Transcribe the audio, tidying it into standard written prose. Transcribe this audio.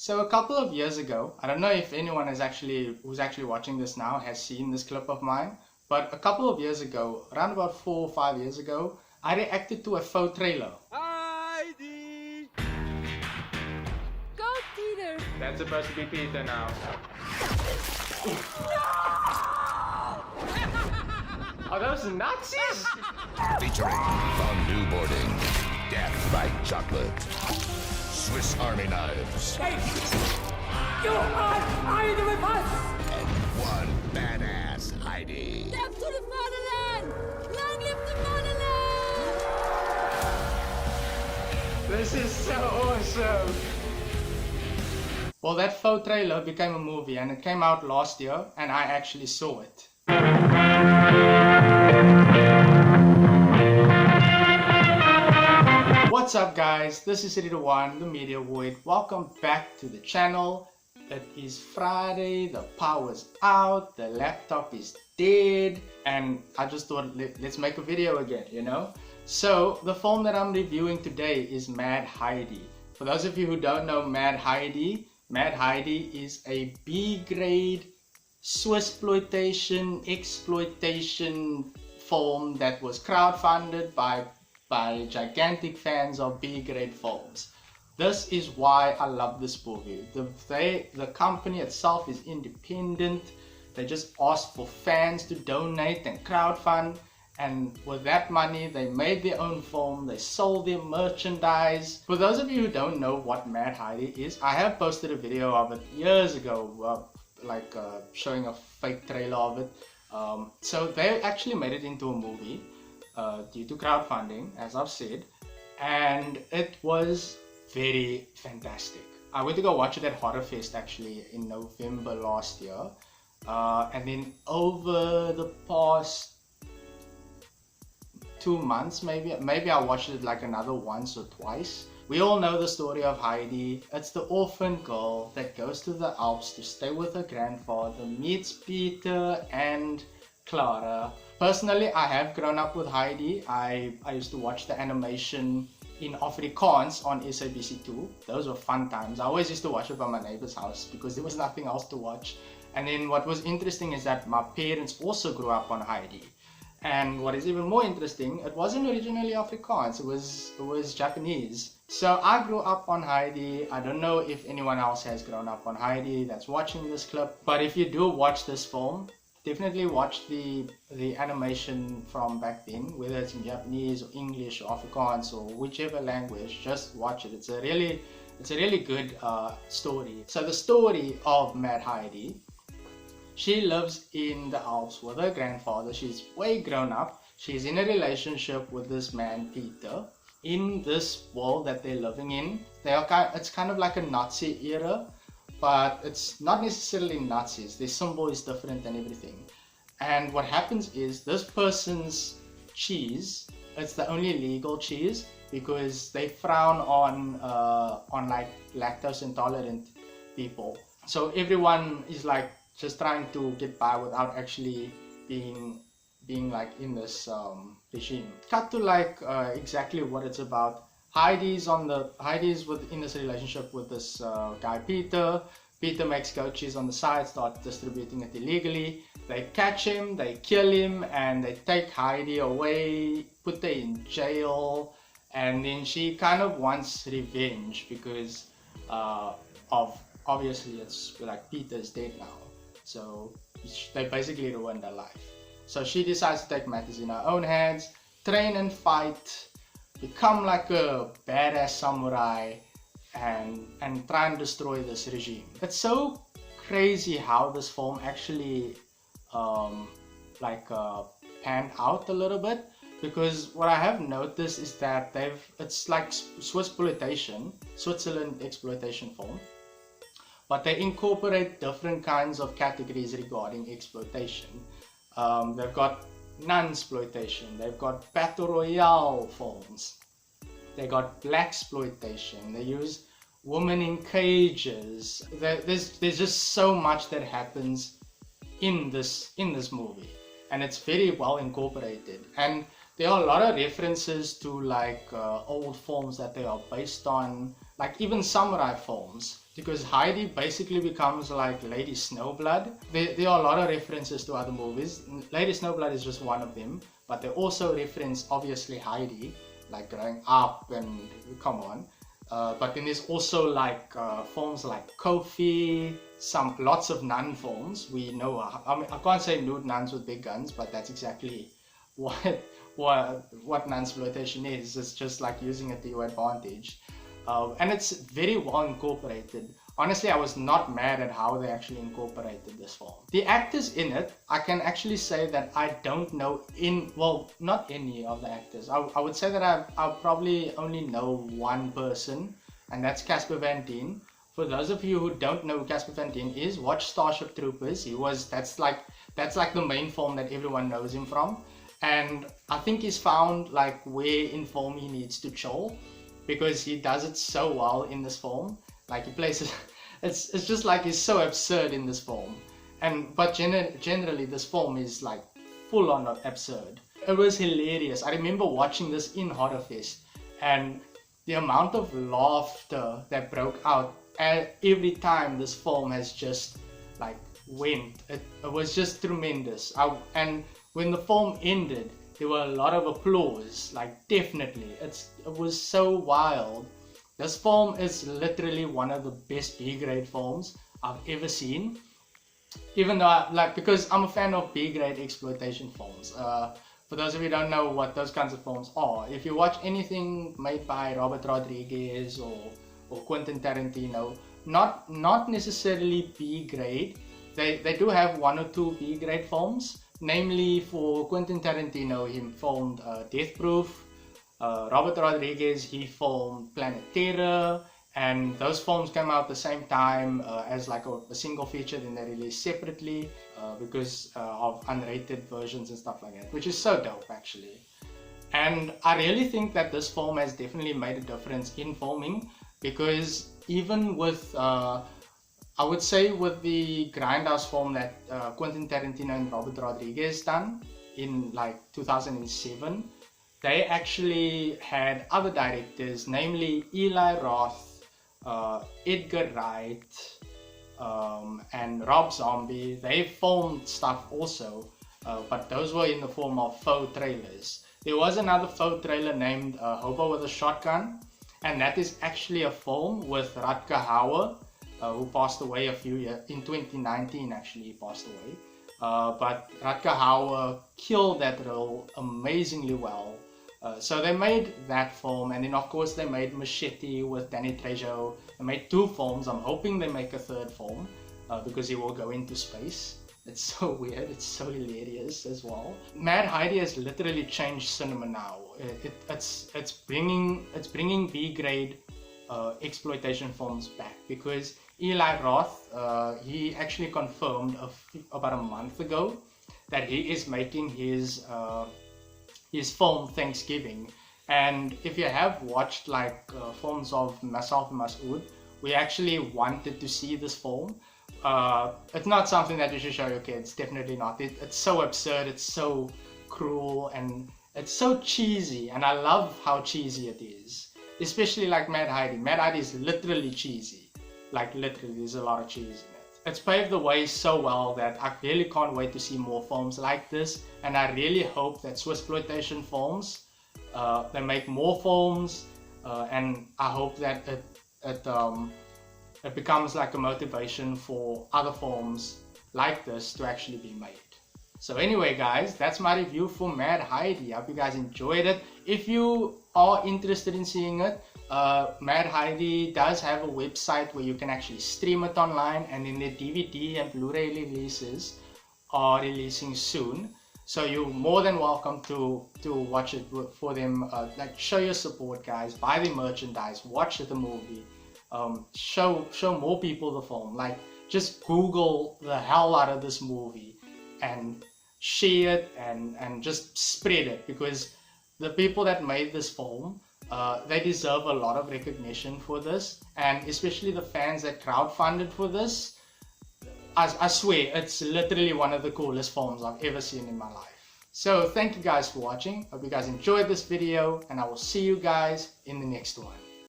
So a couple of years ago, I don't know if anyone who's actually watching this now has seen this clip of mine, but a couple of years ago, around about 4 or 5 years ago, I reacted to a faux trailer. Heidi! Go, Peter! That's supposed to be Peter now. Are those Nazis? Featuring fondue boarding, death by chocolate, Swiss Army knives, Hey! You are either with us! and one badass Heidi. Death to the fatherland! Long live the fatherland! This is so awesome! Well, that faux trailer became a movie and it came out last year and I actually saw it. What's up guys, this is Heidi the One, the Media Void. Welcome back to the channel. It is Friday, the power's out, the laptop is dead, and I just thought let's make a video again, you know? So, the film that I'm reviewing today is Mad Heidi. For those of you who don't know Mad Heidi is a B-grade Swissploitation exploitation film that was crowdfunded by gigantic fans of B-grade films. This is why I love this movie. The company itself is independent. They just asked for fans to donate and crowdfund, and with that money they made their own film, they sold their merchandise. For those of you who don't know what Mad Heidi is, I have posted a video of it years ago, showing a fake trailer of it. So they actually made it into a movie due to crowdfunding, as I've said, and it was very fantastic. I went to go watch it at Horror Fest actually in November last year, and then over the past 2 months maybe I watched it like another once or twice. We all know the story of Heidi. It's the orphan girl that goes to the Alps to stay with her grandfather, meets Peter and Clara. Personally, I have grown up with Heidi. I used to watch the animation in Afrikaans on SABC2. Those were fun times. I always used to watch it by my neighbor's house because there was nothing else to watch. And then what was interesting is that my parents also grew up on Heidi. And what is even more interesting, it wasn't originally Afrikaans, it was Japanese. So I grew up on Heidi. I don't know if anyone else has grown up on Heidi that's watching this clip, but if you do watch this film, definitely watch the animation from back then, whether it's in Japanese or English or Afrikaans or whichever language. Just watch it. It's a really good story. So the story of Mad Heidi. She lives in the Alps with her grandfather. She's way grown up. She's in a relationship with this man, Peter. In this world that they're living in, it's kind of like a Nazi era, but it's not necessarily Nazis. Their symbol is different and everything. And what happens is this person's cheese, it's the only legal cheese because they frown on like lactose intolerant people. So everyone is like just trying to get by without actually being like in this regime. Cut to like exactly what it's about. Heidi's in this relationship with this guy Peter. Peter makes goat cheese on the side, starts distributing it illegally. They catch him, they kill him, and they take Heidi away, put her in jail, and then she kind of wants revenge because obviously it's like Peter's dead now. So they basically ruined her life. So she decides to take matters in her own hands, train and fight, become like a badass samurai, and try and destroy this regime. It's so crazy how this film actually panned out a little bit, because what I have noticed is that it's like Swissploitation, Switzerland exploitation film, but they incorporate different kinds of categories regarding exploitation. They've got nunsploitation, they've got battle royale films, they got blaxploitation, they use women in cages. There's just so much that happens in this movie, and it's very well incorporated. And there are a lot of references to like old films that they are based on. like even samurai forms, because Heidi basically becomes like Lady Snowblood. There are a lot of references to other movies. Lady Snowblood is just one of them, but they also reference obviously Heidi, like growing up and come on. But then there's also like forms like Kofi, lots of nun forms. We know, I mean, I can't say nude nuns with big guns, but that's exactly what nunsploitation is. It's just like using it to your advantage. And it's very well incorporated. Honestly, I was not mad at how they actually incorporated this form. The actors in it, I can actually say that I don't know not any of the actors. I would say that I probably only know one person, and that's Casper Van Dien. For those of you who don't know who Casper Van Dien is, watch Starship Troopers. That's like the main form that everyone knows him from. And I think he's found like where in form he needs to chill, because he does it so well in this form. Like he plays it, it's just like he's so absurd in this form. But generally this form is like full on absurd. It was hilarious. I remember watching this in Horrorfest, and the amount of laughter that broke out every time this form has just like went. It was just tremendous. And when the form ended, there were a lot of applause, like definitely. It was so wild. This form is literally one of the best B-grade forms I've ever seen. Even though, because I'm a fan of B-grade exploitation forms. For those of you who don't know what those kinds of forms are, if you watch anything made by Robert Rodriguez or Quentin Tarantino, not necessarily B-grade. They do have one or two B-grade forms. Namely, for Quentin Tarantino, he formed Death Proof. Robert Rodriguez, he formed Planet Terror, and those forms came out at the same time as like a single feature. Then they released separately because of unrated versions and stuff like that, which is so dope actually. And I really think that this form has definitely made a difference in forming, because even with I would say with the grindhouse form that Quentin Tarantino and Robert Rodriguez done in like 2007, they actually had other directors, namely Eli Roth, Edgar Wright, and Rob Zombie. They filmed stuff also, but those were in the form of faux trailers. There was another faux trailer named Hobo with a Shotgun, and that is actually a film with Rutger Hauer, who passed away in 2019. Actually, he passed away. But Rutger Hauer killed that role amazingly well. So they made that film, and then of course they made Machete with Danny Trejo. They made two films. I'm hoping they make a third film because he will go into space. It's so weird. It's so hilarious as well. Mad Heidi has literally changed cinema now. It's bringing B-grade exploitation films back, because Eli Roth, he actually confirmed about a month ago that he is making his film Thanksgiving. And if you have watched like films of myself and Masood, we actually wanted to see this film. It's not something that you should show your kids, definitely not. It's so absurd, it's so cruel, and it's so cheesy, and I love how cheesy it is. Especially like Mad Heidi. Mad Heidi is literally cheesy. Like literally, there's a lot of cheese in it. It's paved the way so well that I really can't wait to see more films like this, and I really hope that Swissploitation films, they make more films, and I hope that it becomes like a motivation for other films like this to actually be made. So anyway guys, that's my review for Mad Heidi. I hope you guys enjoyed it. If you are interested in seeing it, Mad Heidi does have a website where you can actually stream it online, and then their DVD and Blu-ray releases are releasing soon. So you're more than welcome to watch it for them. Like, show your support guys, buy the merchandise, watch the movie, show more people the film. Like, just Google the hell out of this movie and share it and just spread it, because the people that made this film, they deserve a lot of recognition for this, and especially the fans that crowdfunded for this. I swear, it's literally one of the coolest films I've ever seen in my life. So thank you guys for watching. Hope you guys enjoyed this video, and I will see you guys in the next one.